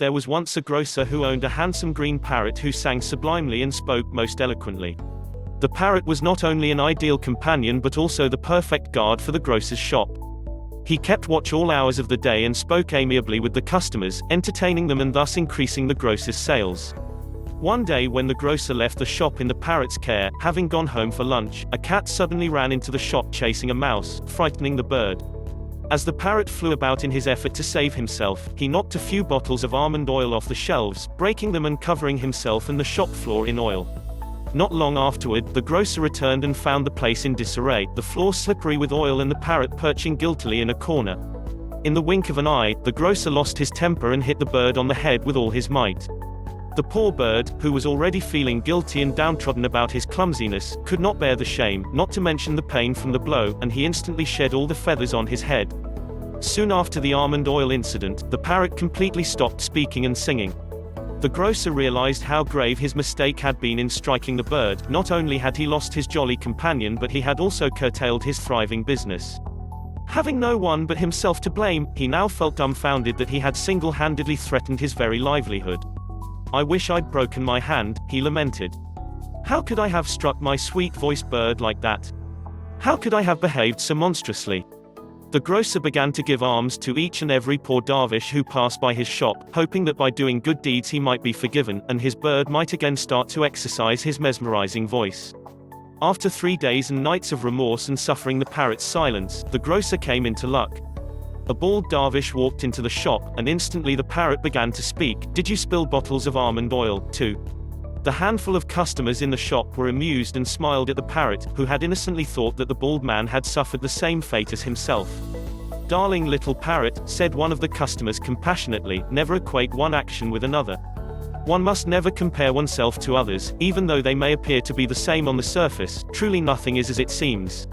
There was once a grocer who owned a handsome green parrot who sang sublimely and spoke most eloquently. The parrot was not only an ideal companion but also the perfect guard for the grocer's shop. He kept watch all hours of the day and spoke amiably with the customers, entertaining them and thus increasing the grocer's sales. One day when the grocer left the shop in the parrot's care, having gone home for lunch, a cat suddenly ran into the shop chasing a mouse, frightening the bird. As the parrot flew about in his effort to save himself, he knocked a few bottles of almond oil off the shelves, breaking them and covering himself and the shop floor in oil. Not long afterward, the grocer returned and found the place in disarray, the floor slippery with oil and the parrot perching guiltily in a corner. In the wink of an eye, the grocer lost his temper and hit the bird on the head with all his might. The poor bird, who was already feeling guilty and downtrodden about his clumsiness, could not bear the shame, not to mention the pain from the blow, and he instantly shed all the feathers on his head. Soon after the almond oil incident, the parrot completely stopped speaking and singing. The grocer realized how grave his mistake had been in striking the bird. Not only had he lost his jolly companion but he had also curtailed his thriving business. Having no one but himself to blame, he now felt dumbfounded that he had single-handedly threatened his very livelihood. "I wish I'd broken my hand," he lamented. "How could I have struck my sweet-voiced bird like that? How could I have behaved so monstrously?" The grocer began to give alms to each and every poor dervish who passed by his shop, hoping that by doing good deeds he might be forgiven, and his bird might again start to exercise his mesmerizing voice. After 3 days and nights of remorse and suffering the parrot's silence, the grocer came into luck. A bald dervish walked into the shop, and instantly the parrot began to speak. "Did you spill bottles of almond oil, too?" The handful of customers in the shop were amused and smiled at the parrot, who had innocently thought that the bald man had suffered the same fate as himself. "Darling little parrot," said one of the customers compassionately, "never equate one action with another. One must never compare oneself to others, even though they may appear to be the same on the surface. Truly nothing is as it seems."